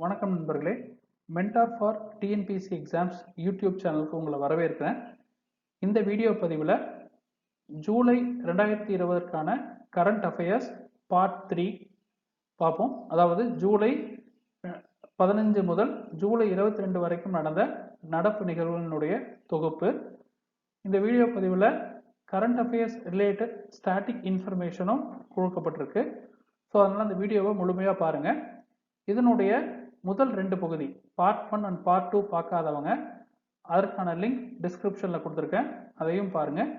வணக்கம் நண்பர்களே. Mentor for TNPSC exams YouTube சேனலுக்கு உங்களை வரவேற்கிறேன். இந்த வீடியோ பதிவில் ஜூலை 2020க்கான கரண்ட் அஃபேர்ஸ் பார்ட் 3 பார்ப்போம். அதாவது ஜூலை 15 முதல் ஜூலை 22 வரைக்கும் நடந்த நடப்பு நிகழ்வுகளுடைய தொகுப்பு. இந்த வீடியோ பதிவில் கரண்ட் அஃபேர்ஸ் ரிலேட்டட் ஸ்டாட்டிக் இன்ஃபர்மேஷனும் கொடுக்கப்பட்டிருக்கு. ஸோ அதனால் அந்த வீடியோவை முழுமையாக பாருங்கள். இதனுடைய முதல் 2 பகுதி பார்ட் 1 அண்ட் பார்ட் 2 பார்க்காதவங்க அதற்கான லிங்க் டிஸ்கிரிப்ஷனில் கொடுத்துருக்கேன், அதையும் பாருங்கள்.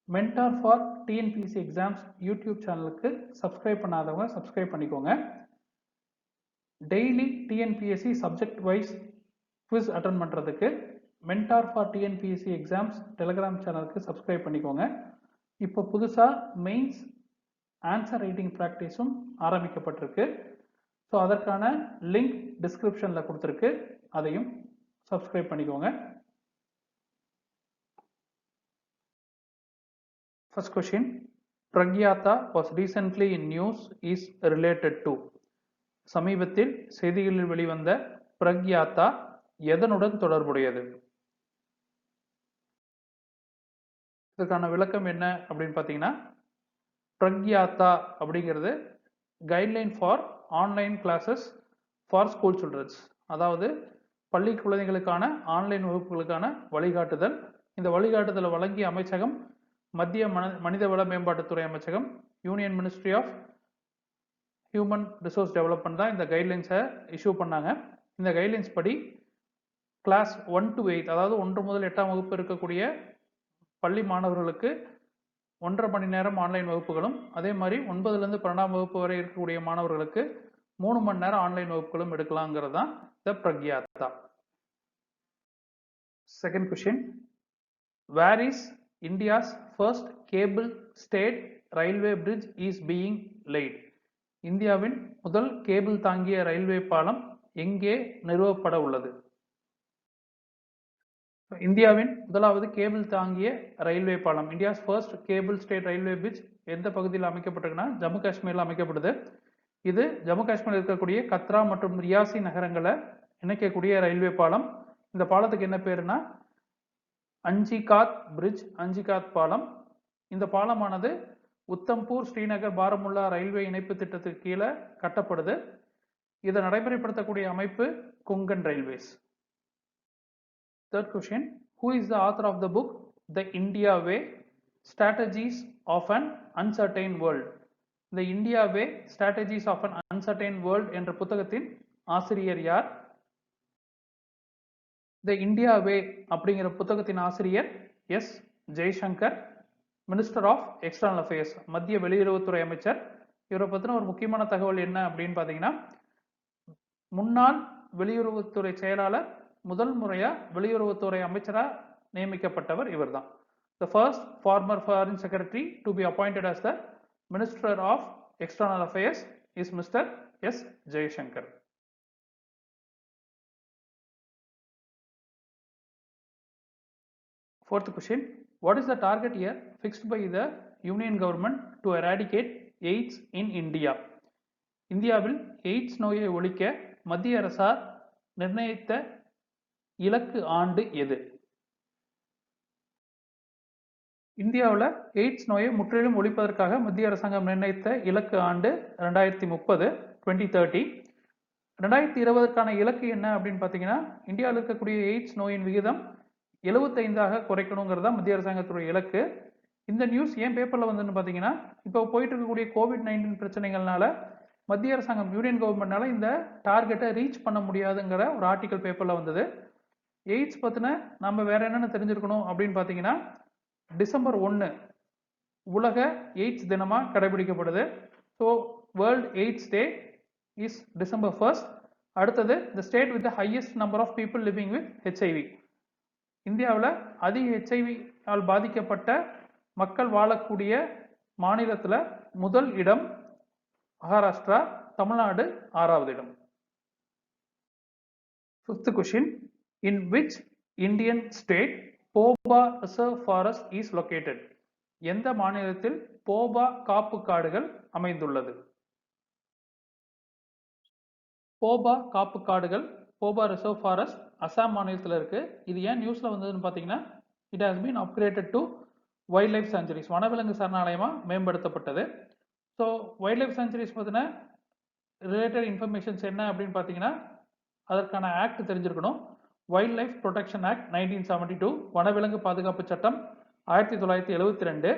Mentor for TNPSC exams YouTube சேனலுக்கு சப்ஸ்கிரைப் பண்ணாதவங்க சப்ஸ்கிரைப் பண்ணிக்கோங்க. Daily TNPSC subject wise quiz attend பண்ணுறதுக்கு mentor for TNPSC exams Telegram சேனலுக்கு சப்ஸ்கிரைப் பண்ணிக்கோங்க. இப்போ புதுசாக மெயின்ஸ் ஆன்சர் ரைட்டிங் ப்ராக்டிஸும் ஆரம்பிக்கப்பட்டிருக்கு. ஸோ அதற்கான லிங்க் டிஸ்கிரிப்ஷனில் கொடுத்துருக்கு, அதையும் சப்ஸ்கிரைப் பண்ணிக்கோங்க. First question, Pragyata was recently in news is related to. சமீபத்தில் செய்திகளில் வெளிவந்த பிரக்யாதா எதனுடன் தொடர்புடையது? இதுக்கான விளக்கம் என்ன அப்படின்னு பார்த்தீங்கன்னா, பிரக்யாதா அப்படிங்கிறது guideline for online classes for school children's, அதாவது பள்ளி குழந்தைகளுக்கான ஆன்லைன் வகுப்புகளுக்கான வழிகாட்டுதல். இந்த வழிகாட்டுதலை வழங்கிய அமைச்சகம் மத்திய மனிதவள மேம்பாட்டுத்துறை அமைச்சகம், union ministry of human resource development தான் இந்த கைட்லைன்ஸை இஷ்யூ பண்ணாங்க. இந்த கைட்லைன்ஸ் படி கிளாஸ் 1 to 8, அதாவது 1 முதல் 8ஆம் வகுப்பு இருக்கக்கூடிய பள்ளி மாணவர்களுக்கு 1.5 மணி நேரம் ஆன்லைன் வகுப்புகளும், அதே மாதிரி 9லேருந்து 12ஆம் வகுப்பு வரை இருக்கக்கூடிய மாணவர்களுக்கு 3 மணி நேரம் ஆன்லைன் வகுப்புகளும் எடுக்கலாங்கிறது தான் the Pragyata. Second question, where is India's first cable stayed railway bridge is being laid? இந்தியாவின் முதல் கேபிள் தாங்கிய ரயில்வே பாலம் எங்கே நிறுவப்பட உள்ளது? இந்தியாவின் முதலாவது கேபிள் தாங்கிய ரயில்வே பாலம், India's first cable stayed railway bridge எந்த பகுதியில் அமைக்கப்பட்டிருக்குன்னா ஜம்மு காஷ்மீரில் அமைக்கப்படுது. இது ஜம்மு காஷ்மீரில் இருக்கக்கூடிய கத்ரா மற்றும் ரியாசி நகரங்களை இணைக்கக்கூடிய ரயில்வே பாலம். இந்த பாலத்துக்கு என்ன பேருனா அஞ்சிகாத் பிரிட்ஜ், அஞ்சிகாத் பாலம். இந்த பாலமானது உத்தம்பூர் ஸ்ரீநகர் பாரமுல்லா ரயில்வே இணைப்பு திட்டத்துக்கு கீழே கட்டப்படுது. இதை நடைமுறைப்படுத்தக்கூடிய அமைப்பு Konkan railways. Third question, who is the author of the book The India Way Strategies of an Uncertain World? The India Way Strategies of an Uncertain World என்ற புத்தகத்தின் ஆசிரியர் யார்? The India Way அப்படிங்கிற புத்தகத்தின் ஆசிரியர் S Jaishankar, minister of external affairs, மத்திய வெளியுறவுத்துறை அமைச்சர். இவரை பற்றின ஒரு முக்கியமான தகவல் என்ன அப்படின்னு பார்த்தீங்கன்னா, முன்னாள் வெளியுறவுத்துறை செயலாளர் முதல் முறையா வெளியுறவுத்துறை அமைச்சராக நியமிக்கப்பட்டவர் இவர்தான். The first former foreign secretary to be appointed as the Minister of External Affairs is Mr. S. Jaishankar. Fourth question, what is the target year fixed by the Union government to eradicate AIDS in India? இந்தியாவில் AIDS நோயை ஒழிக்க மத்திய அரசால் நிர்ணயித்த இலக்கு ஆண்டு எது? இந்தியாவில் எய்ட்ஸ் நோயை முற்றிலும் ஒழிப்பதற்காக மத்திய அரசாங்கம் நிர்ணயித்த இலக்கு ஆண்டு 2030, 2030. 2020க்கான இலக்கு என்ன அப்படின்னு பார்த்தீங்கன்னா, இந்தியாவில் இருக்கக்கூடிய எய்ட்ஸ் நோயின் விகிதம் 75ஆக குறைக்கணுங்கிறதா மத்திய அரசாங்கத்துடைய இலக்கு. இந்த நியூஸ் ஏன் பேப்பரில் வந்துன்னு பார்த்தீங்கன்னா, இப்போ போயிட்டு இருக்கக்கூடிய COVID-19 பிரச்சனைகள்னால மத்திய அரசாங்கம் யூனியன் கவர்மெண்ட்னால இந்த டார்கெட்டை ரீச் பண்ண முடியாதுங்கிற ஒரு ஆர்டிக்கல் பேப்பரில் வந்தது. எய்ட்ஸ் பற்றின நம்ம வேற என்னென்ன தெரிஞ்சிருக்கணும் அப்படின்னு பார்த்தீங்கன்னா, டிசம்பர் 1 உலக எய்ட்ஸ் தினமாக கடைபிடிக்கப்படுது. So world AIDS day is December 1. அடுத்தது the state with the highest number of people living with HIV. இந்தியாவில் அதிக HIV ஆல் பாதிக்கப்பட்ட மக்கள் வாழக்கூடிய மாநிலத்தில் முதல் இடம் மகாராஷ்டிரா, தமிழ்நாடு 6வது இடம். Fifth question, in which Indian state Poba Reserve Forest is located? எந்த மாநிலத்தில் போபா காப்பு காடுகள் அமைந்துள்ளது? போபா காப்பு காடுகள், போபா ரிசர்வ் ஃபாரஸ்ட் அசாம் மாநிலத்தில் இருக்கு. இது ஏன் நியூஸ்ல வந்ததுன்னு பார்த்தீங்கன்னா, it has been upgraded to wild life sanctuaries, வனவிலங்கு சரணாலயமா மேம்படுத்தப்பட்டது. ஸோ வைல்ட் லைஃப் சாங்சுரிஸ் பற்றின ரிலேட்டட் இன்ஃபர்மேஷன்ஸ் என்ன அப்படின்னு பார்த்தீங்கன்னா, அதற்கான ஆக்ட் தெரிஞ்சிருக்கணும். வைல்ட் லைஃப் ப்ரொடெக்ஷன் ஆக்ட் 1972, வனவிலங்கு பாதுகாப்பு சட்டம் 1972.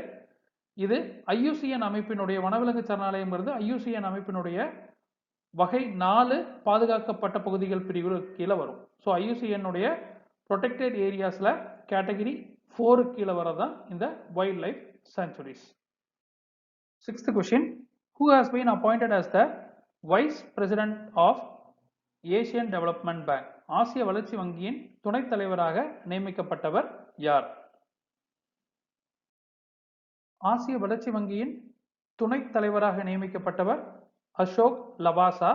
இது IUCN அமைப்பினுடைய வனவிலங்கு சரணாலயம் இருந்து IUCN அமைப்பினுடைய வகை 4 பாதுகாக்கப்பட்ட பகுதிகள் பிரிவு கீழே வரும். ஸோ IUCN உடைய ப்ரொடெக்டட் ஏரியாஸ்ல கேட்டகரி 4 கீழே வரதான் இந்த wild life sanctuaries. 6th question, who has been appointed as the vice president of Asian Development Bank? ஆசிய வளர்ச்சி வங்கியின் துணைத் தலைவராக நியமிக்கப்பட்டவர் யார்? ஆசிய வளர்ச்சி வங்கியின் துணைத் தலைவராக நியமிக்கப்பட்டவர் அசோக் லவாசா.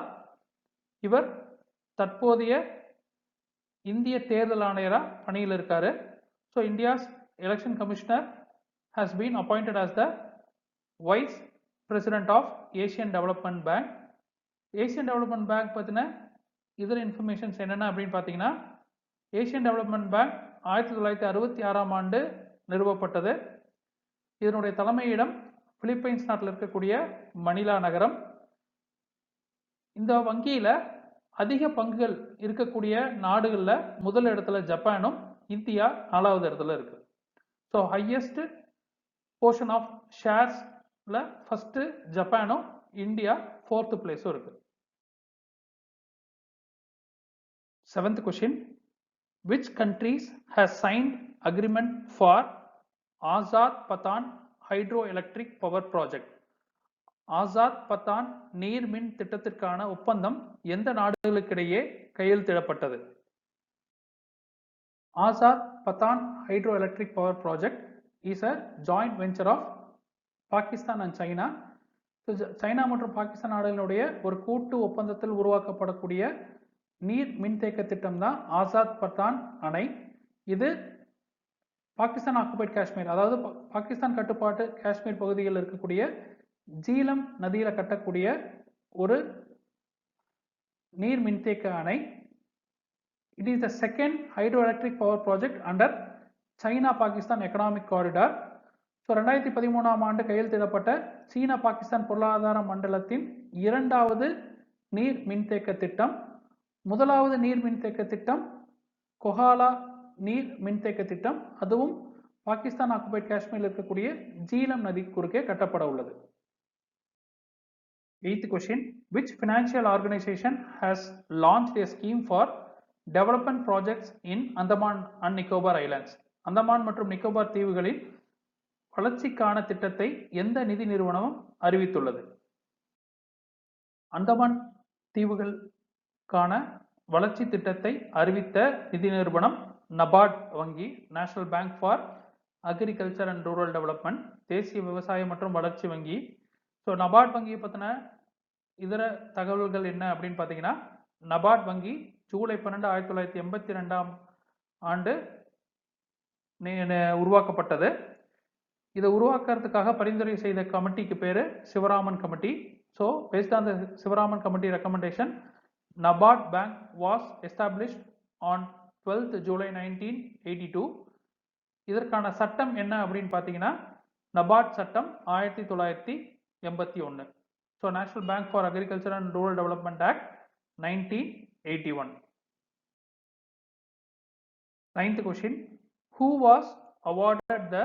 இவர் தற்போதைய இந்திய தேர்தல் ஆணையரா பணியில் இருக்காரு. So India's election commissioner has been appointed as the vice president of Asian development bank. Asian development bank பற்றின இதர இன்ஃபர்மேஷன்ஸ் என்னென்ன அப்படின்னு பார்த்தீங்கன்னா, ஏசியன் டெவலப்மெண்ட் பேங்க் 1966ஆம் ஆண்டு நிறுவப்பட்டது. இதனுடைய தலைமையிடம் பிலிப்பைன்ஸ் நாட்டில் இருக்கக்கூடிய மணிலா நகரம். இந்த வங்கியில அதிக பங்குகள் இருக்கக்கூடிய நாடுகள்ல முதல் இடத்துல ஜப்பானும், இந்தியா 4வது இடத்துல இருக்கு. ஸோ ஹையஸ்ட் போர்ஷன் ஆஃப் ஷேர்ஸ்ல ஃபர்ஸ்ட் ஜப்பானும், இந்தியா 4th பிளேஸும் இருக்கு. 7th question, which countries has signed agreement for Azad Patan hydroelectric power project? Azad Pathaan நீர்மின் திட்டத்திற்கான ஒப்பந்தம் எந்த நாடுகளுக்கிடையே கையெழுத்திடப்பட்டது? Azad Pattan hydro electric power project is a joint venture of Pakistan and China. China மற்றும் பாகிஸ்தான் நாடுகளுடைய ஒரு கூட்டு ஒப்பந்தத்தில் உருவாக்கப்படக்கூடிய நீர் மின்தேக்க திட்டம் தான் ஆசாத் பத்தான் அணை. இது பாகிஸ்தான் ஆக்குபைட் காஷ்மீர், அதாவது பாகிஸ்தான் கட்டுப்பாட்டு காஷ்மீர் பகுதியில் இருக்கக்கூடிய ஜீலம் நதியில கட்டக்கூடிய ஒரு நீர் மின்தேக்க அணை. It is the second hydroelectric power project under China-Pakistan Economic Corridor. So 2013ஆம் ஆண்டு கையெழுத்திடப்பட்ட சீனா பாகிஸ்தான் பொருளாதார மண்டலத்தின் 2வது நீர் மின்தேக்க திட்டம். முதலாவது நீர் மின்தேக்க திட்டம் கொஹாலா நீர் மின்தேக்க திட்டம். அதுவும் பாகிஸ்தான் ஆக்குபைட் காஷ்மீரில் இருக்கக்கூடிய ஜீலம் நதி குறுக்கே கட்டப்பட உள்ளது. 8th question, which financial organization has launched a scheme for development projects in Andaman and Nicobar Islands? Andaman மற்றும் நிக்கோபார் தீவுகளின் வளர்ச்சிக்கான திட்டத்தை எந்த நிதி நிறுவனமும் அறிவித்துள்ளது? அந்தமான் தீவுகளுக்கான வளர்ச்சி திட்டத்தை அறிவித்த நிதி நிறுவனம் நபார்ட் வங்கி, national bank for agriculture and rural development, தேசிய விவசாய மற்றும் வளர்ச்சி வங்கி. ஸோ நபார்ட் வங்கியை பற்றின இதர தகவல்கள் என்ன அப்படின்னு பார்த்தீங்கன்னா, நபார்ட் வங்கி ஜூலை 12, 1982ஆம் ஆண்டு உருவாக்கப்பட்டது. இதை உருவாக்குறதுக்காக பரிந்துரை செய்த கமிட்டிக்கு பேரு Sivaraman committee. So based on the Sivaraman committee recommendation, NABARD bank was established on 12th July 1982. இதற்கான சட்டம் என்ன அப்படின்னு பார்த்தீங்கன்னா, நபார்ட் சட்டம் 1981. So national bank for agriculture and rural development act 1981. 9th question, who was awarded the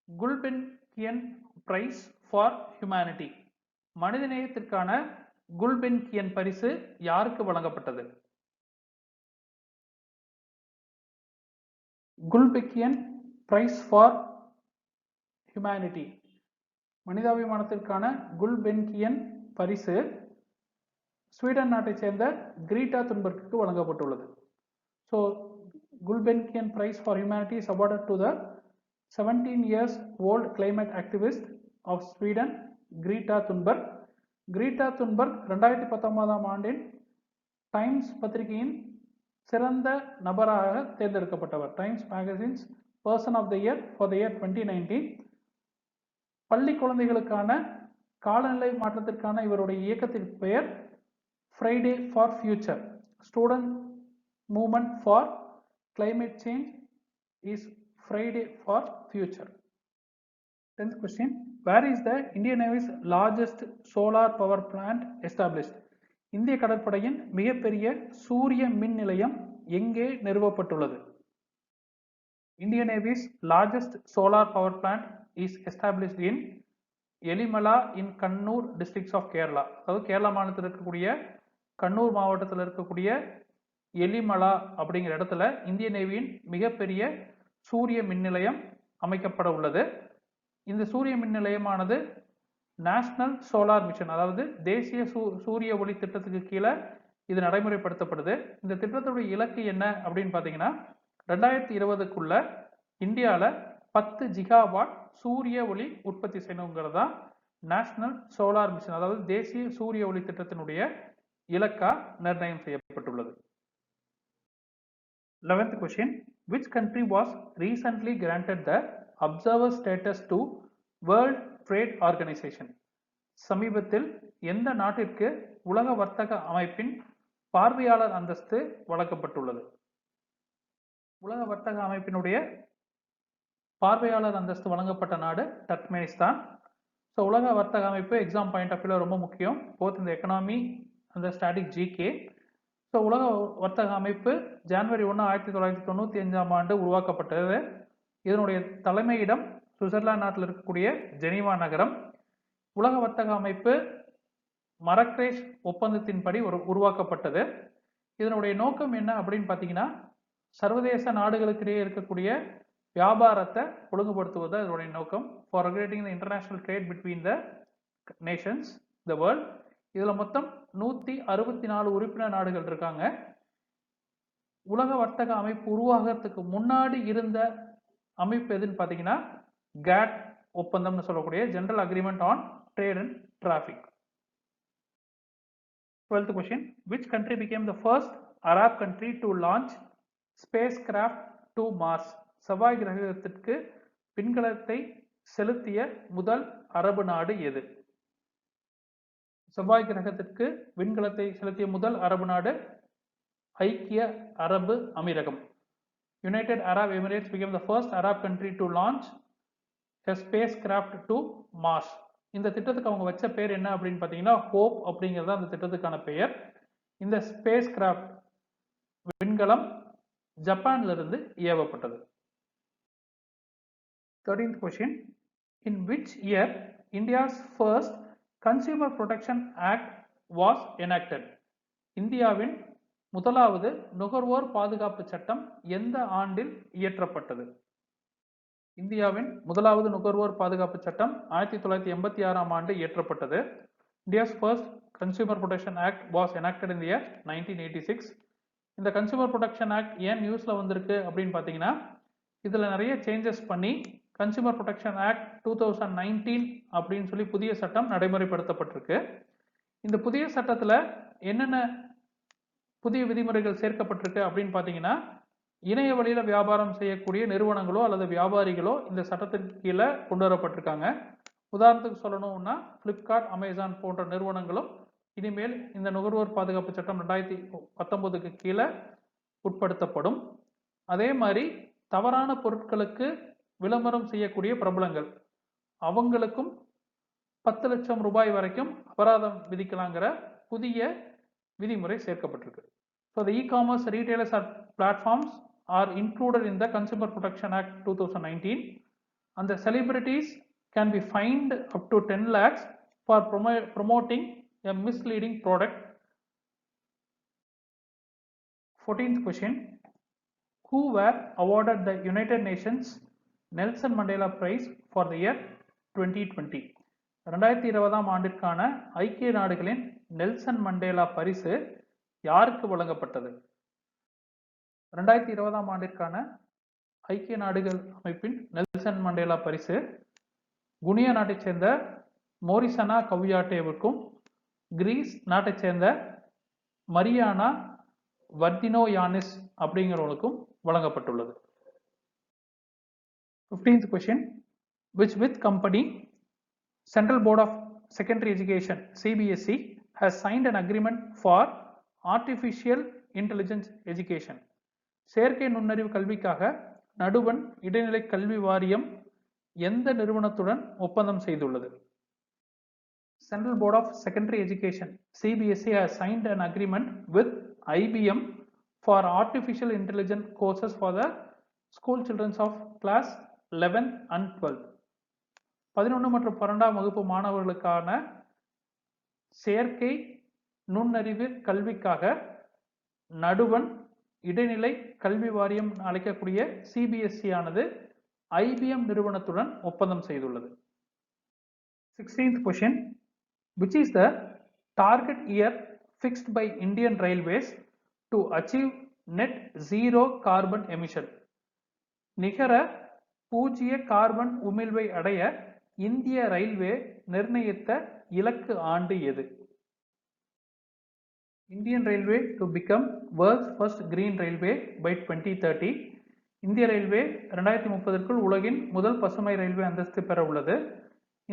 Gulbenkian Prize for Humanity? மனிதநேயத்திற்கான Gulbenkian பரிசு யாருக்கு வழங்கப்பட்டது? குல்பென்கியன் பிரைஸ் ஃபார் ஹியூமனிட்டி, மனிதாபிமானத்திற்கான குல்பென்கியன் பரிசு ஸ்வீடன் நாட்டை சேர்ந்த கிரீட்டா துன்பர்க்கு வழங்கப்பட்டுள்ளது. So Gulbenkian prize for humanity is awarded to the 17 years old climate activist of Sweden, Greta Thunberg. Greta Thunberg 2019ஆம் ஆண்டின் டைம்ஸ் பத்திரிகையின் சிறந்த நபராக தேர்ந்தெடுக்கப்பட்டவர். Times magazine's person of the year for the year 2019. பள்ளி குழந்தைகளுக்கான காலநிலை மாற்றத்திற்கான இவருடைய இயக்கத்திற்கு பெயர் Friday for Future. Student movement for climate change is Friday for Future. 10th question. Where is the Indian Navy's largest solar power plant established? இந்திய கடற்படையின் மிகப்பெரிய சூரிய மின் நிலையம் எங்கே நிறுவப்பட்டுள்ளது? Indian Navy's largest solar power plant is established in Elimala in Kannur districts of Kerala. அதாவது கேரளா மாநிலத்தில் இருக்கக்கூடிய கண்ணூர் மாவட்டத்தில் இருக்கக்கூடிய எலிமலா அப்படிங்கிற இடத்துல இந்திய நேவியின் மிகப்பெரிய சூரிய மின் நிலையம் அமைக்கப்பட உள்ளது. இந்த சூரிய மின் நிலையமானது நேஷனல் சோலார் மிஷன், அதாவது தேசிய சூரிய ஒளி திட்டத்துக்கு கீழே இது நடைமுறைப்படுத்தப்படுது. இந்த திட்டத்துடைய இலக்கு என்ன அப்படின்னு பார்த்தீங்கன்னா 2020க்குள்ள இந்தியாவில் 10 ஜிகாவாட் சூரிய ஒளி உற்பத்தி செய்யணுங்கிறது தான் நேஷனல் சோலார் மிஷன், அதாவது தேசிய சூரிய ஒளி திட்டத்தினுடைய இலக்கா நிர்ணயம் செய்யப்பட்டுள்ளது. 11th question. Which country was recently granted the observer status to World Trade Organization? சமீபத்தில் எந்த நாட்டிற்கு உலக வர்த்தக அமைப்பின் பார்வையாளர் அந்தஸ்து வழங்கப்பட்டுள்ளது? உலக வர்த்தக அமைப்பினுடைய பார்வையாளர் அந்தஸ்து வழங்கப்பட்ட நாடு டர்க்மெனிஸ்தான். ஸோ உலக வர்த்தக அமைப்பு எக்ஸாம் பாயிண்ட் ஆஃப் வியூல ரொம்ப முக்கியம், போத் இந்த எக்கனாமி அந்த ஸ்டாட்டிக் ஜிகே. ஸோ உலக வர்த்தக அமைப்பு ஜனவரி 1, 1995 உருவாக்கப்பட்டது. இதனுடைய தலைமையிடம் சுவிட்சர்லாந்து நாட்டில் இருக்கக்கூடிய ஜெனீவா நகரம். உலக வர்த்தக அமைப்பு மரக்ரேஷ் ஒப்பந்தத்தின்படி உருவாக்கப்பட்டது. இதனுடைய நோக்கம் என்ன அப்படின்னு பார்த்தீங்கன்னா, சர்வதேச நாடுகளுக்கிடையே இருக்கக்கூடிய வியாபாரத்தை ஒழுங்குபடுத்துவது இதனுடைய நோக்கம். For regulating the international trade between the Nations the world. இதில் மொத்தம் 164 உறுப்பினர் நாடுகள் இருக்காங்க. உலக வர்த்தக அமைப்பு உருவாகிறதுக்கு முன்னாடி இருந்த அமைப்பு எதுன்னு பார்த்தீங்கன்னா கேட் ஒப்பந்தம்னு சொல்லக்கூடிய general agreement on trade and traffic. 12th question. Which country became the first Arab country to launch spacecraft to Mars? செவ்வாய் கிரகத்திற்கு விண்கலத்தை செலுத்திய முதல் அரபு நாடு எது? செவ்வாய் கிரகத்திற்கு விண்கலத்தை செலுத்திய முதல் அரபு நாடு ஐக்கிய அரபு அமீரகம். United Arab Emirates became the first Arab country to launch a spacecraft to Mars. இந்த திட்டத்துக்கு அவங்க வச்ச பேர் என்ன அப்படின்னு பார்த்தீங்கன்னா ஹோப் அப்படிங்கிறது அந்த திட்டத்துக்கான பெயர். இந்த ஸ்பேஸ் கிராஃப்ட் விண்கலம் ஜப்பான்ல இருந்து ஏவப்பட்டது. 13th question. In which year India's first Consumer Protection Act was enacted? இந்தியாவின் முதலாவது நுகர்வோர் பாதுகாப்பு சட்டம் எந்த ஆண்டில் இயற்றப்பட்டது? இந்தியாவின் முதலாவது நுகர்வோர் பாதுகாப்பு சட்டம் 1986 ஆண்டு இயற்றப்பட்டது. India's first Consumer Protection Act was enacted in the year 1986. இந்த Consumer Protection Act ஏன் நியூஸ்ல வந்திருக்கு அப்படின்னு பார்த்தீங்கன்னா, இதுல நிறைய சேஞ்சஸ் பண்ணி Consumer Protection Act 2019 அப்படின்னு சொல்லி புதிய சட்டம் நடைமுறைப்படுத்தப்பட்டிருக்கு. இந்த புதிய சட்டத்துல என்னென்ன புதிய விதிமுறைகள் சேர்க்கப்பட்டிருக்கு அப்படின்னு பார்த்தீங்கன்னா, இணைய வழியில வியாபாரம் செய்யக்கூடிய நிறுவனங்களோ அல்லது வியாபாரிகளோ இந்த சட்டத்திற்கு கீழே கொண்டு வரப்பட்டிருக்காங்க. உதாரணத்துக்கு சொல்லணும்னா பிளிப்கார்ட், அமேசான் போன்ற நிறுவனங்களும் இனிமேல் இந்த நுகர்வோர் பாதுகாப்பு சட்டம் 2019க்கு கீழே உட்படுத்தப்படும். அதே மாதிரி தவறான பொருட்களுக்கு விளம்பரம் செய்யக்கூடிய பிரபலங்கள் அவங்களுக்கும் 10 லட்சம் ரூபாய் வரைக்கும் அபராதம் விதிக்கலாங்கிற புதிய விதிமுறை சேர்க்கப்பட்டிருக்கு. So the e-commerce retailers or platforms are included in the Consumer Protection Act 2019, and the celebrities can be fined up to 10 lakhs for promoting a misleading product. 14th question. Who were awarded the United Nations Nelson Mandela Prize for the year 2020? 2020 ஆண்டிற்கான ஐக்கிய நாடுகளின் Nelson Mandela பரிசு யாருக்கு வழங்கப்பட்டது? 2020 ஆண்டிற்கான ஐக்கிய நாடுகள் அமைப்பின் நெல்சன் மண்டேலா பரிசு குனியா நாட்டைச் சேர்ந்த மோரிசனா கவியாட்டேவுக்கும் கிரீஸ் நாட்டைச் சேர்ந்த மரியானா வர்தினோயானிஸ் அப்படிங்கிறவங்களுக்கும் வழங்கப்பட்டுள்ளது. 15th question. Which company Central Board of Secondary Education CBSE has signed an agreement for artificial intelligence education. செயற்கை நுண்ணறிவு கல்விக்காக நடுவண் இடைநிலை கல்வி வாரியம் எந்த நிறுவனத்துடன் ஒப்பந்தம் செய்துள்ளது? Central Board of Secondary Education CBSE has signed an agreement with IBM for artificial intelligence courses for the school children of class 11 and 12. 11 மற்றும் 12ஆம் வகுப்பு மாணவர்களுக்கான செயற்கை நுண்ணறிவு கல்விக்காக நடுவண் இடைநிலை கல்வி வாரியம் அழைக்கக்கூடிய CBSE ஆனது IBM நிறுவனத்துடன் ஒப்பந்தம் செய்துள்ளது. 16th question. Which is the target year fixed by Indian Railways to achieve net zero carbon emission? நிகர பூஜ்ஜிய கார்பன் உமிழ்வை அடைய இந்திய ரயில்வே நிர்ணயித்த இலக்கு ஆண்டு எது? Indian Railway to become world's first green railway by 2030. இந்திய ரயில்வே 2030க்குள் உலகின் முதல் பசுமை ரயில்வே அந்தஸ்து பெற உள்ளது.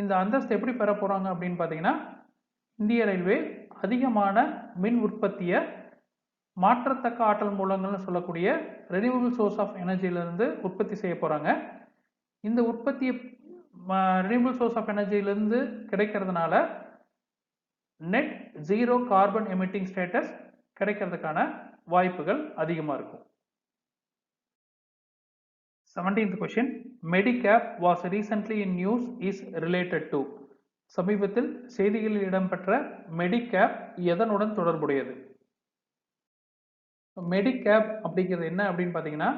இந்த அந்தஸ்து எப்படி பெற போறாங்க அப்படின்னு பார்த்தீங்கன்னா, இந்திய ரயில்வே அதிகமான மின் உற்பத்தியை மாற்றத்தக்க ஆற்றல் மூலங்கள்னு சொல்லக்கூடிய ரெனியூவபிள் சோர்ஸ் ஆஃப் எனர்ஜியிலிருந்து உற்பத்தி செய்ய போறாங்க. இந்த உற்பத்தியை ரெனியூவபிள் சோர்ஸ் ஆஃப் எனர்ஜியிலிருந்து கிடைக்கிறதுனால net zero carbon emitting status கிடைக்கிறதுக்கான வாய்ப்புகள் அதிகமாக இருக்கும். 17th question. Medicap was recently in news is related to. சமீபத்தில் செய்திகளில் இடம்பெற்ற மெடிகேப் எதனுடன் தொடர்புடையது? மெடிகேப் அப்படிங்கிறது என்ன அப்படின்னு பார்த்தீங்கன்னா,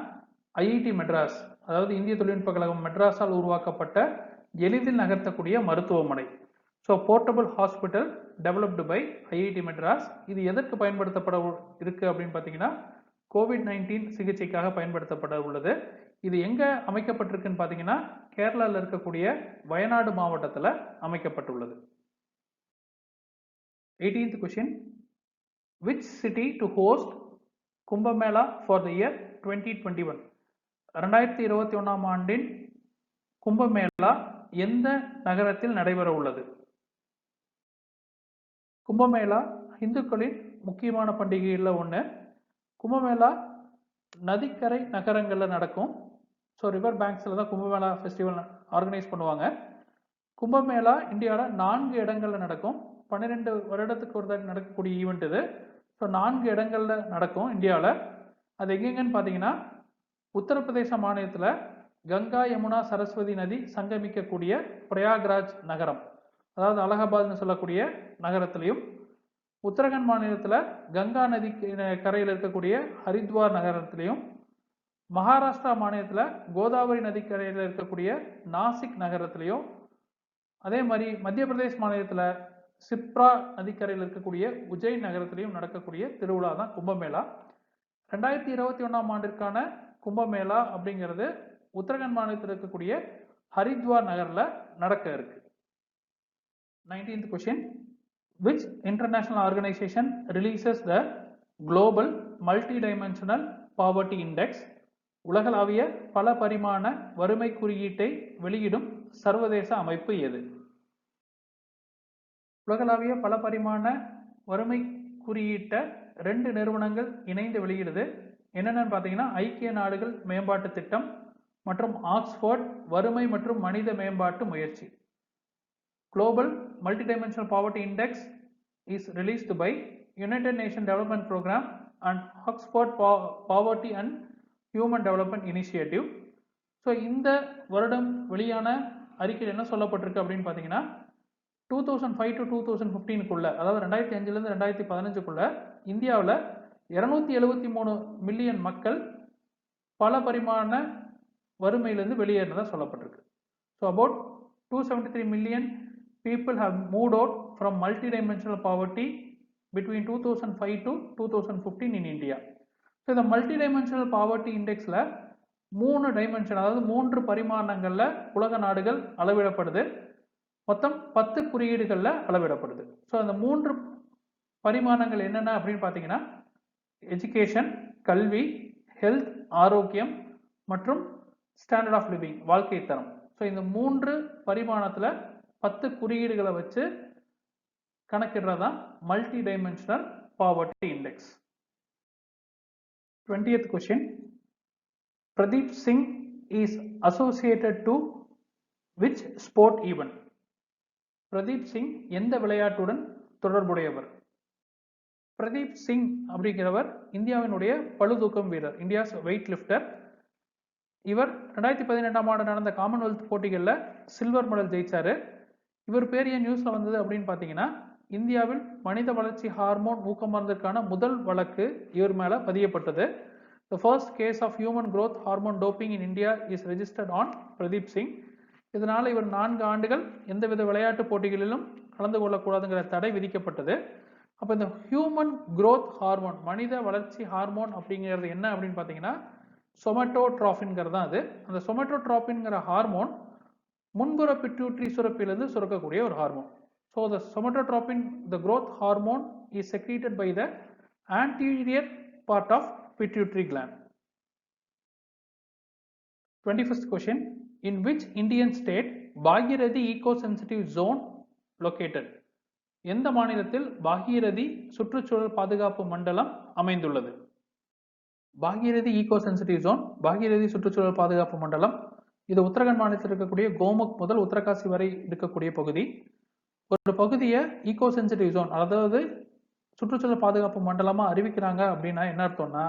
ஐஐடி மெட்ராஸ், அதாவது இந்திய தொழில்நுட்ப கழகம் மெட்ராஸால் உருவாக்கப்பட்ட எளிதில் நகர்த்தக்கூடிய மருத்துவமனை. So portable hospital developed by IIT Madras. இது எதற்கு பயன்படுத்தப்பட இருக்கு அப்படின்னு பார்த்தீங்கன்னா, COVID-19 சிகிச்சைக்காக பயன்படுத்தப்பட உள்ளது. இது எங்க அமைக்கப்பட்டிருக்குன்னு பார்த்தீங்கன்னா, கேரளாவில் இருக்கக்கூடிய வயநாடு மாவட்டத்தில் அமைக்கப்பட்டுள்ளது. 18th question. Which city to host Kumbh Mela for the year 2021? 2021ஆம் ஆண்டின் கும்பமேளா எந்த நகரத்தில் நடைபெற உள்ளது? கும்பமேளா இந்துக்களின் முக்கியமான பண்டிகைகளில் ஒன்று. கும்பமேளா நதிக்கரை நகரங்களில் நடக்கும். ஸோ ரிவர் பேங்க்ஸில் தான் கும்பமேளா ஃபெஸ்டிவல் ஆர்கனைஸ் பண்ணுவாங்க. கும்பமேளா இந்தியாவில் 4 இடங்களில் நடக்கும். 12 வருடத்துக்கு ஒரு தடவை நடக்கக்கூடிய ஈவெண்ட் இது. ஸோ 4 இடங்களில் நடக்கும் இந்தியாவில். அது எங்கெங்கன்னு பார்த்தீங்கன்னா, உத்தரப்பிரதேச மாநிலத்தில் கங்கா யமுனா சரஸ்வதி நதி சங்கமிக்கக்கூடிய பிரயாக்ராஜ் நகரம், அதாவது அலகாபாத்னு சொல்லக்கூடிய நகரத்திலையும், உத்தரகண்ட் மாநிலத்தில் கங்கா நதி கரையில் இருக்கக்கூடிய ஹரித்வார் நகரத்திலையும், மகாராஷ்டிரா மாநிலத்தில் கோதாவரி நதிக்கரையில் இருக்கக்கூடிய நாசிக் நகரத்திலையும், அதே மாதிரி மத்திய பிரதேஷ் மாநிலத்தில் சிப்ரா நதிக்கரையில் இருக்கக்கூடிய உஜ்ஜைன் நகரத்திலையும் நடக்கக்கூடிய திருவிழா தான் கும்பமேளா. 2021ஆம் ஆண்டிற்கான கும்பமேளா அப்படிங்கிறது உத்தரகண்ட் மாநிலத்தில் இருக்கக்கூடிய ஹரித்வார் நகரில் நடக்க இருக்கு. 19th question. Which international organization releases the Global Multidimensional Poverty Index? உலகளாவிய பல பரிமாண வறுமை குறியீட்டை வெளியிடும் சர்வதேச அமைப்பு எது? உலகளாவிய பல பரிமாண வறுமை குறியீட்டை 2 நிறுவனங்கள் இணைந்து வெளியிடுது. என்னென்னு பார்த்தீங்கன்னா, ஐக்கிய நாடுகள் மேம்பாட்டு திட்டம் மற்றும் ஆக்ஸ்போர்ட் வறுமை மற்றும் மனித மேம்பாட்டு முயற்சி. Global Multidimensional Poverty Index is released by United Nations Development Program and Oxford Poverty and Human Development Initiative. So இந்த வருடம் வெளியான அறிக்கையில் என்ன சொல்லப்பட்டிருக்கு அப்படின்னு பார்த்தீங்கன்னா, 2005 to 2015க்குள்ள, அதாவது 2005லேருந்து 2015க்குள்ள இந்தியாவில் 273 மில்லியன் மக்கள் பல பரிமாண வறுமையிலிருந்து வெளியேறினதாக சொல்லப்பட்டிருக்கு. So about 273 million people have moved out from multidimensional poverty between 2005 to 2015 in India. So இந்த மல்டிடைமென்ஷனல் பாவர்ட்டி இண்டெக்ஸில் 3 டைமென்ஷன், அதாவது 3 பரிமாணங்களில் உலக நாடுகள் அளவிடப்படுது. மொத்தம் 10 குறியீடுகளில் அளவிடப்படுது. ஸோ அந்த 3 பரிமாணங்கள் என்னென்ன அப்படின்னு பார்த்தீங்கன்னா, எஜுகேஷன் கல்வி, ஹெல்த் ஆரோக்கியம் மற்றும் ஸ்டாண்டர்ட் ஆஃப் லிவிங் வாழ்க்கை தரம். ஸோ இந்த 3 பரிமாணத்தில் 10 குறியீடுகளை வச்சு கணக்கிடுறதான் multi dimensional poverty index. 20th question. Pradeep Singh is associated to which sport event? Pradeep Singh எந்த விளையாட்டுடன் தொடர்புடையவர்? பிரதீப் சிங் அப்படிங்கிறவர் இந்தியாவினுடைய பளுதூக்கும் வீரர், இந்தியாஸ் வெயிட் லிஃப்டர். இவர் 2012ஆம் ஆண்டு நடந்த காமன்வெல்த் போட்டிகளில் சில்வர் மெடல் ஜெயிச்சாரு. இவர் பேர் ஏன் நியூஸ்ல வந்தது அப்படின்னு பார்த்தீங்கன்னா, இந்தியாவில் மனித வளர்ச்சி ஹார்மோன் ஊக்கமருந்துக்கான முதல் வழக்கு இவர் மேல பதியப்பட்டது. The first case of human growth hormone doping in India is registered on Pradeep Singh. இதனால இவர் 4 ஆண்டுகள் எந்தவித விளையாட்டு போட்டிகளிலும் கலந்து கொள்ளக்கூடாதுங்கிற தடை விதிக்கப்பட்டது. அப்போ இந்த ஹியூமன் growth ஹார்மோன், மனித வளர்ச்சி ஹார்மோன் அப்படிங்கிறது என்ன அப்படின்னு பார்த்தீங்கன்னா, சொமட்டோட்ராபின்ங்கிறது தான் அது. அந்த சொமட்டோட்ராபின்ங்கிற ஹார்மோன் முன்புற பிட்யூட்டரி சுரப்பிலிருந்து சுரக்கக்கூடிய ஒரு hormone. So the somatotropin, the growth hormone, is secreted by the anterior part of pituitary gland. 21st question. In which Indian state Bhagirathi eco-sensitive zone located? எந்த மாநிலத்தில் பாகீரதி சுற்றுச்சூழல் பாதுகாப்பு மண்டலம் அமைந்துள்ளது? Bhagirathi eco sensitive zone, Bhagirathi சுற்றுச்சூழல் பாதுகாப்பு மண்டலம், இது உத்தரகாண்ட் மாநிலத்தில் இருக்கக்கூடிய கோமுக் முதல் உத்தரகாசி வரை இருக்கக்கூடிய பகுதி. ஒரு பகுதியை ஈகோ சென்சிட்டிவ் ஜோன், அதாவது சுற்றுச்சூழல் பாதுகாப்பு மண்டலமா அறிவிக்கிறாங்க அப்படின்னா என்ன அர்த்தம்னா,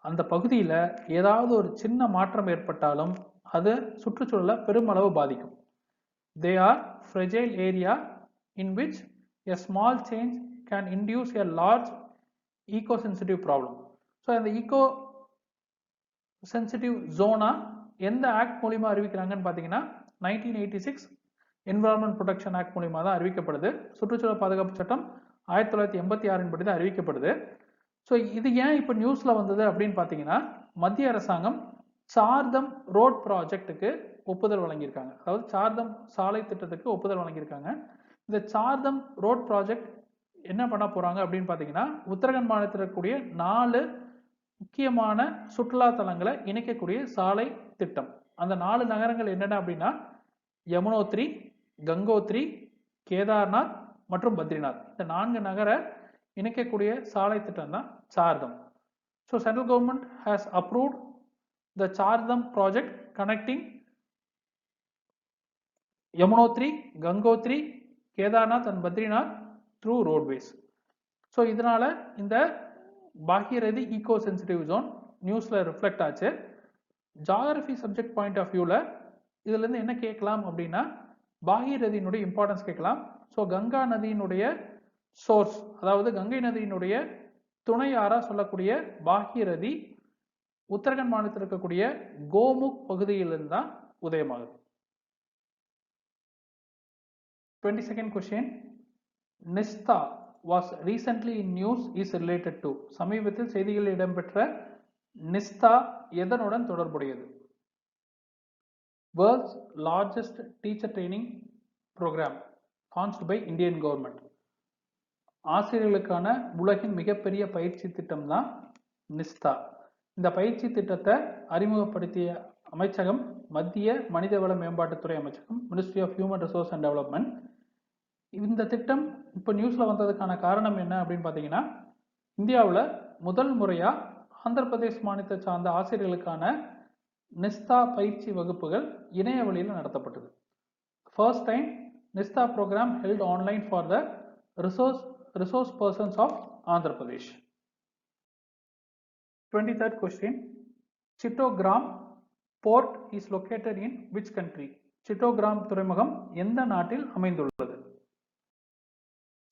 அந்த பகுதியில ஏதாவது ஒரு சின்ன மாற்றம் ஏற்பட்டாலும் அது சுற்றுச்சூழலை பெருமளவு பாதிக்கும். They are fragile area in which a small change can induce a large eco-sensitive problem. So அந்த ஈகோ சென்சிட்டிவ் ஜோனா எந்த ஆக்ட் மூலியமா அறிவிக்கிறாங்கன்னு பார்த்தீங்கன்னா, 1986 என்விரான்மெண்ட் ப்ரொடெக்ஷன் ஆக்ட் மூலியமா தான் அறிவிக்கப்படுது. சுற்றுச்சூழல் பாதுகாப்பு சட்டம் 1986 படி தான் அறிவிக்கப்படுது. ஸோ இது ஏன் இப்போ நியூஸ்ல வந்தது அப்படின்னு பார்த்தீங்கன்னா, மத்திய அரசாங்கம் சார்தம் ரோட் ப்ராஜெக்டுக்கு ஒப்புதல் வழங்கியிருக்காங்க. அதாவது சார்தம் சாலை திட்டத்துக்கு ஒப்புதல் வழங்கியிருக்காங்க. இந்த சார்தம் ரோட் ப்ராஜெக்ட் என்ன பண்ண போறாங்க அப்படின்னு பார்த்தீங்கன்னா, உத்தரகாண்ட் மாநிலத்தில் இருக்கக்கூடிய 4 முக்கியமான சுற்றுலா தலங்களை இணைக்கக்கூடிய சாலை திட்டம். அந்த 4 நகரங்கள் என்னென்ன அப்படின்னா, யமுனோத்ரி, கங்கோத்ரி, கேதார்நாத் மற்றும் பத்ரிநாத். இந்த 4 நகர இணைக்கக்கூடிய சாலை திட்டம் தான் Char Dham. So central government has approved the Chardham project connecting Yamunotri, Gangotri, Kedarnath and Badrinath through roadways. So இதனால இந்த பாகீரதி ஈகோ சென்சிட்டிவ் ஜோன் நியூஸ்ல ரிஃப்ளெக்ட் ஆச்சு. ஜியோகிராஃபி சப்ஜெக்ட் பாயிண்ட் ஆஃப் வியூல இதுல இருந்து என்ன கேட்கலாம் அப்படின்னா, பாகீரதியினுடைய இம்பார்ட்டன்ஸ் கேட்கலாம். ஸோ கங்கா நதியினுடைய சோர்ஸ், அதாவது கங்கை நதியினுடைய துணை ஆறா சொல்லக்கூடிய பாகீரதி உத்தரகாண்ட் மாநிலத்தில் இருக்கக்கூடிய கோமுக் பகுதியிலிருந்து தான் உதயமாகுது. 22nd question. Nista was recently in news is related to. சமீபத்தில் செய்திகளில் இடம்பெற்ற நிஸ்தா எதனுடன் தொடர்புடையது? World's largest teacher training program launched by Indian government. ஆசிரியர்களுக்கான உலகின் மிகப்பெரிய பயிற்சி திட்டம் தான் நிஸ்தா. இந்த பயிற்சி திட்டத்தை அறிமுகப்படுத்திய அமைச்சகம் மத்திய மனிதவள மேம்பாட்டுத்துறை அமைச்சகம், ministry of human resource and development. இந்த திட்டம் இப்போ நியூஸ்ல வந்ததுக்கான காரணம் என்ன அப்படின்னு பார்த்தீங்கன்னா, இந்தியாவில் முதல் முறையா ஆந்திர பிரதேஷ் மாநிலத்தை சார்ந்த ஆசிரியர்களுக்கான நிஸ்தா பயிற்சி வகுப்புகள் இணைய வழியில் நடத்தப்பட்டது. First time Nishtha programme held online for the resource persons of Andhra Pradesh. 23rd question. Chittagong port is located in which country? Chittagong துறைமுகம் எந்த நாட்டில் அமைந்துள்ளது?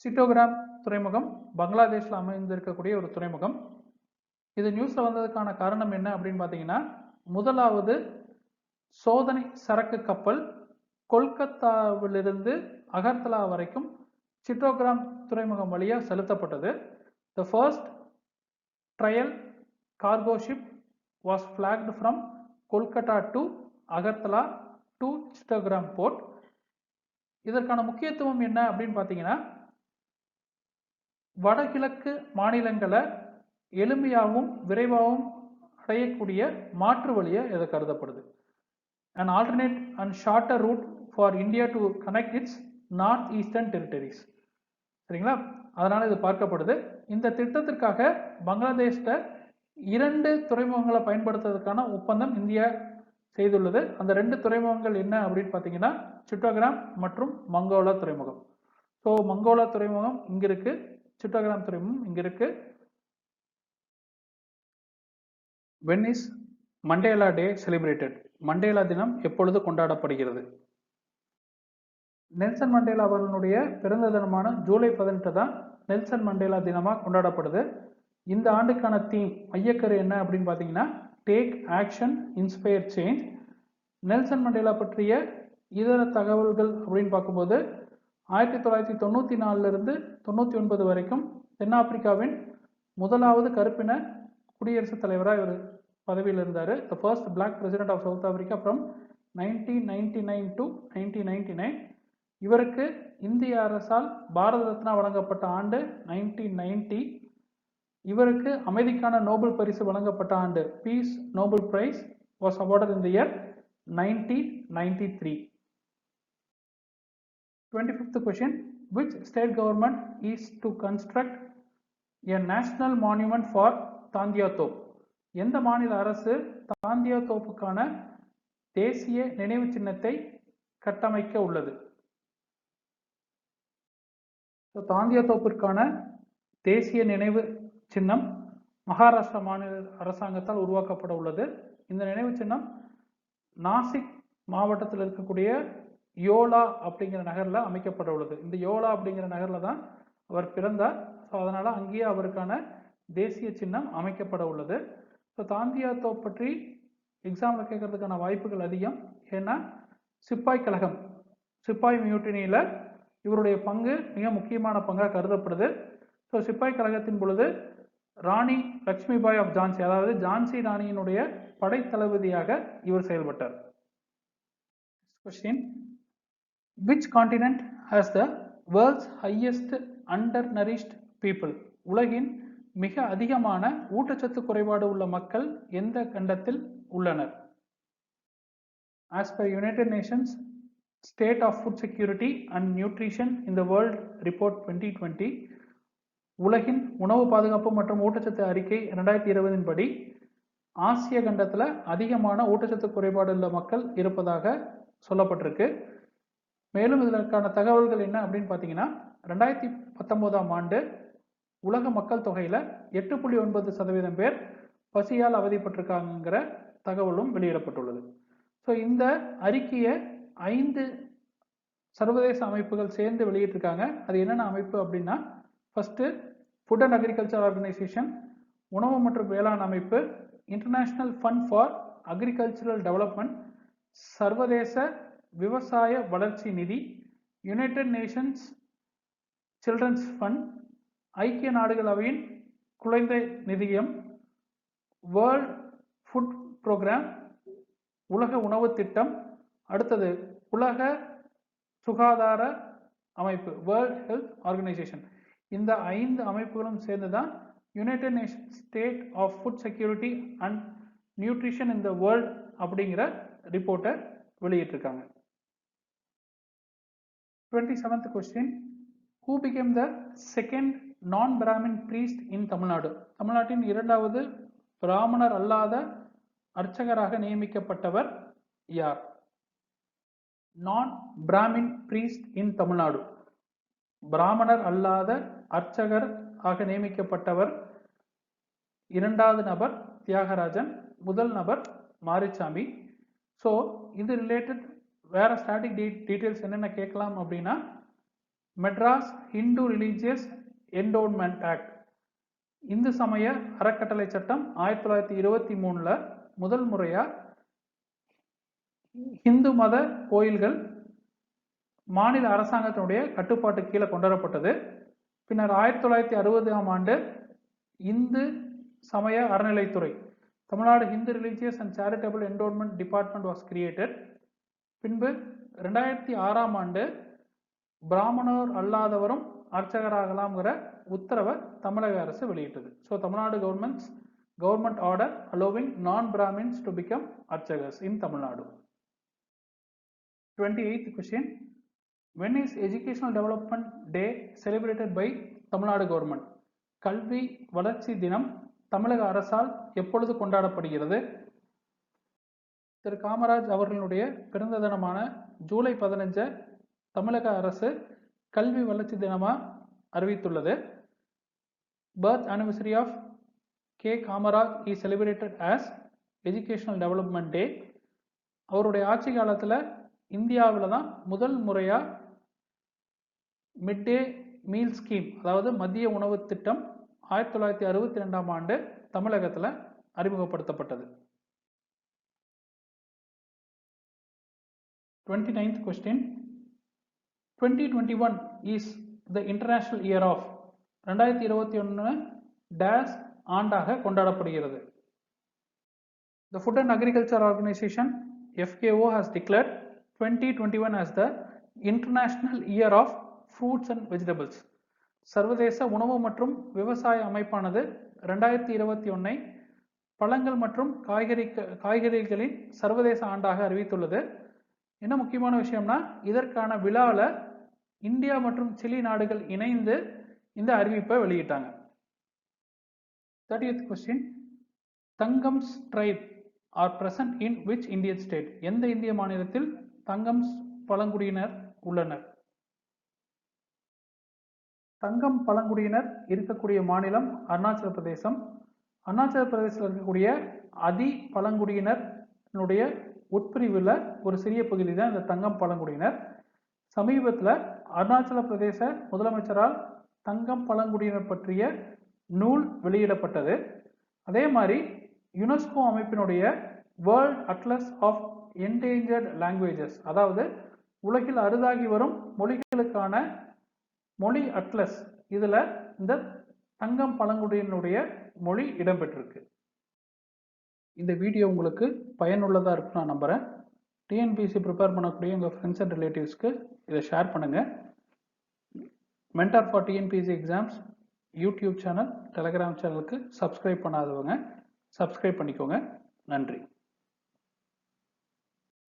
சிட்டோகிராம் துறைமுகம் பங்களாதேஷ்ல அமைந்திருக்கக்கூடிய ஒரு துறைமுகம். இது நியூஸ்ல வந்ததுக்கான காரணம் என்ன அப்படின்னு பார்த்தீங்கன்னா, முதலாவது சோதனை சரக்கு கப்பல் கொல்கத்தாவிலிருந்து அகர்தலா வரைக்கும் சிட்டோகிராம் துறைமுகம் வழியாக செலுத்தப்பட்டது. The first trial cargo ship was flagged from Kolkata to Agartala to Chittagong port. இதற்கான முக்கியத்துவம் என்ன அப்படின்னு பார்த்தீங்கன்னா, வடகிழக்கு மாநிலங்களை எளிமையாகவும் விரைவாகவும் அடையக்கூடிய மாற்று வழியை இது கருதப்படுது. An alternate and shorter route for India to connect its north-eastern territories. சரிங்களா? அதனால இது பார்க்கப்படுது. இந்த திட்டத்திற்காக பங்களாதேஷ்ட 2 துறைமுகங்களை பயன்படுத்துவதற்கான ஒப்பந்தம் இந்தியா செய்துள்ளது. அந்த 2 துறைமுகங்கள் என்ன அப்படின்னு பார்த்தீங்கன்னா, சிட்டோகிராம் மற்றும் மங்கோலா துறைமுகம். ஸோ மங்கோலா துறைமுகம் இங்க இருக்கு, சிட்டோகிராம் துறைமுகம் இங்க இருக்கு. When is Mandela day celebrated? Mandela தினம் எப்பொழுது கொண்டாடப்படுகிறது? நெல்சன் மண்டேலா அவர்களுடைய பிறந்த தினமான ஜூலை 18 தான் நெல்சன் மண்டேலா தினமாக கொண்டாடப்படுது. இந்த ஆண்டுக்கான தீம், மையக்கரு என்ன அப்படின்னு பார்த்தீங்கன்னா, take action inspire change. Nelson Mandela பற்றிய இதர தகவல்கள் அப்படின்னு பார்க்கும்போது 1994 இருந்து 99 வரைக்கும் தென்னாப்பிரிக்காவின் முதலாவது கருப்பின குடியரசுத் தலைவராக இவர் பதவியில் இருந்தார். The first black president of South Africa from 1999 to 1999. இவருக்கு இந்திய அரசால் பாரத ரத்னா வழங்கப்பட்ட ஆண்டு 1990. இவருக்கு அமைதிக்கான நோபல் பரிசு வழங்கப்பட்ட ஆண்டு, peace Nobel prize was awarded in the year 1993. 25th question. Which state government is to construct a national monument for Tantia Tope? எந்த மாநில அரசு தாந்தியா தோப்புக்கான தேசிய நினைவு சின்னத்தை கட்டமைக்க உள்ளது? தாந்தியா தோப்பிற்கான தேசிய நினைவு சின்னம் மகாராஷ்டிரா மாநில அரசாங்கத்தால் உருவாக்கப்பட உள்ளது. இந்த நினைவு சின்னம் நாசிக் மாவட்டத்தில் இருக்கக்கூடிய யோலா அப்படிங்கிற நகரில் அமைக்கப்பட உள்ளது. இந்த யோலா அப்படிங்கிற நகரில் தான் அவர் பிறந்தார். ஸோ அதனால் அங்கேயே அவருக்கான தேசிய சின்னம் அமைக்கப்பட உள்ளது. ஸோ தாந்தியா தோப் பற்றி எக்ஸாமில் கேட்கறதுக்கான வாய்ப்புகள் அதிகம். ஏன்னா சிப்பாய் கழகம், சிப்பாய் மியூட்டினியில் இவருடைய பங்கு மிக முக்கியமான பங்காக கருதப்படுது. ஸோ சிப்பாய் கழகத்தின் பொழுது ராணி லக்ஷ்மிபாய் ஆஃப் ஜான்சி, அதாவது ஜான்சி ராணியினுடைய படைத்தளபதியாக இவர் செயல்பட்டார். Question. Which continent has the world's highest undernourished people? உலகின் மிக அதிகமான ஊட்டச்சத்து குறைபாடு உள்ள மக்கள் எந்த கண்டத்தில் உள்ளனர்? As per United Nations State of Food Security and Nutrition in the World Report 2020, உலகின் உணவு பாதுகாப்பு மற்றும் ஊட்டச்சத்து அறிக்கை 2020 படி ஆசிய கண்டத்தில் அதிகமான ஊட்டச்சத்து குறைபாடு உள்ள மக்கள் இருப்பதாக சொல்லப்பட்டிருக்கு. மேலும் இதற்கான தகவல்கள் என்ன அப்படின்னு பார்த்தீங்கன்னா, 2019ஆம் ஆண்டு உலக மக்கள் தொகையில் 8.9% பேர் பசியால் அவதிப்பட்டிருக்காங்கிற தகவலும் வெளியிடப்பட்டுள்ளது. ஸோ இந்த அறிக்கையை 5 சர்வதேச அமைப்புகள் சேர்ந்து வெளியிட்டிருக்காங்க. அது என்னென்ன அமைப்பு அப்படின்னா, first food and agriculture organisation, உணவு மற்றும் வேளாண் அமைப்பு, international fund for agricultural development, சர்வதேச விவசாய வளர்ச்சி நிதி, யுனைடெட் நேஷன்ஸ் சில்ட்ரன்ஸ் ஃபண்ட், ஐக்கிய நாடுகள் அவையின் குழந்தை நிதியம், வேர்ல்ட் ஃபுட் ப்ரோக்ராம், உலக உணவு திட்டம், அடுத்தது உலக சுகாதார அமைப்பு, வேர்ல்ட் ஹெல்த் ஆர்கனைசேஷன். இந்த 5 அமைப்புகளும் சேர்ந்து தான் United Nations state of food security and nutrition in the world அப்படிங்கிற ரிப்போர்ட்டை வெளியிட்டிருக்காங்க. 27th question. Who became the second non-Brahmin priest in Tamil Nadu? தமிழ்நாட்டின் 2வது பிராமணர் அல்லாத அர்ச்சகராக நியமிக்கப்பட்டவர் யார்? non-Brahmin priest in தமிழ்நாடு, பிராமணர் அல்லாத அர்ச்சகர் ஆக நியமிக்கப்பட்டவர் 2வது நபர் தியாகராஜன், முதல் நபர் மாரிச்சாமி. ஸோ இது ரிலேட்டட் வேற ஸ்டாட்டிக் டீட்டெயில்ஸ் என்னென்ன கேட்கலாம் அப்படின்னா, Madras Hindu religious endowment act, Hindu சமய அறக்கட்டளை சட்டம் 1923 முதல் முறையா இந்து மத கோயில்கள் மாநில அரசாங்கத்தினுடைய கட்டுப்பாட்டு கீழே கொண்டுவரப்பட்டது. பின்னர் 1960ஆம் ஆண்டு இந்து சமய அறநிலைத்துறை, Tamil Nadu Hindu religious and charitable endowment department was created. பின்பு 2006ஆம் ஆண்டு பிராமணர் அல்லாதவரும் அர்ச்சகராகலாம்ங்கிற உத்தரவை தமிழக அரசு வெளியிட்டது. So Tamil Nadu government order allowing non-Brahmins to become archagas in Tamil Nadu. 28th question. When is Educational Development Day celebrated by Tamil Nadu government? கல்வி வளர்ச்சி தினம் தமிழக அரசால் எப்பொழுது கொண்டாடப்படுகிறது? திரு காமராஜ் அவர்களுடைய பிறந்த தினமான ஜூலை 15 தமிழக அரசு கல்வி வளர்ச்சி தினமா அறிவித்துள்ளது. Birth anniversary of K. Kamaraj is celebrated as Educational Development Day. அவருடைய ஆட்சி காலத்தில் இந்தியாவில் தான் முதல் முறையாக மிட் டே மீல் ஸ்கீம், அதாவது மதிய உணவு திட்டம் 1962ஆம் ஆண்டு தமிழகத்தில் அறிமுகப்படுத்தப்பட்டது. 29th question. 2021 is the international year of 2021 days ஆண்டாக கொண்டாடப்படுகிறது. The Food and Agriculture Organization FAO has declared 2021 as the International Year of Fruits and Vegetables. சர்வதேச உணவு மற்றும் விவசாய அமைப்பானது 2021 பழங்கள் மற்றும் காய்கறிகளின் சர்வதேச ஆண்டாக அறிவித்துள்ளது. என்ன முக்கியமான விஷயம்னா, இதற்கான விழாவில் இந்தியா மற்றும் சிலி நாடுகள் இணைந்து இந்த அறிவிப்பை வெளியிட்டாங்க. 30th question. Tangams tribe are present in which Indian state? எந்த இந்திய மாநிலத்தில் தங்கம்ஸ் பழங்குடியினர் உள்ளனர்? தங்கம் பழங்குடியினர் இருக்கக்கூடிய மாநிலம் அருணாச்சல பிரதேசம். அருணாச்சல பிரதேசத்தில் இருக்கக்கூடிய அதி பழங்குடியினருடைய உட்பிரிவில் ஒரு சிறிய பகுதி தான் இந்த தங்கம் பழங்குடியினர். சமீபத்தில் அருணாச்சல பிரதேச முதலமைச்சரால் தங்கம் பழங்குடியினர் பற்றிய நூல் வெளியிடப்பட்டது. அதே மாதிரி யுனெஸ்கோ அமைப்பினுடைய world atlas of endangered languages, அதாவது உலகில் அரிதாகி வரும் மொழிகளுக்கான மொழி அட்லஸ், இதில் இந்த தங்கம் பழங்குடியினுடைய மொழி இடம்பெற்றிருக்கு. இந்த வீடியோ உங்களுக்கு பயனுள்ளதாக இருக்குன்னு நான் நம்புகிறேன். டிஎன்பிஎஸ்சி ப்ரிப்பேர் பண்ணக்கூடிய உங்கள் ஃப்ரெண்ட்ஸ் அண்ட் ரிலேட்டிவ்ஸ்க்கு இதை ஷேர் பண்ணுங்கள். Mentor for TNPSC exams YouTube channel, Telegram சேனலுக்கு சப்ஸ்கிரைப் பண்ணாதவங்க சப்ஸ்கிரைப் பண்ணிக்கோங்க. நன்றி.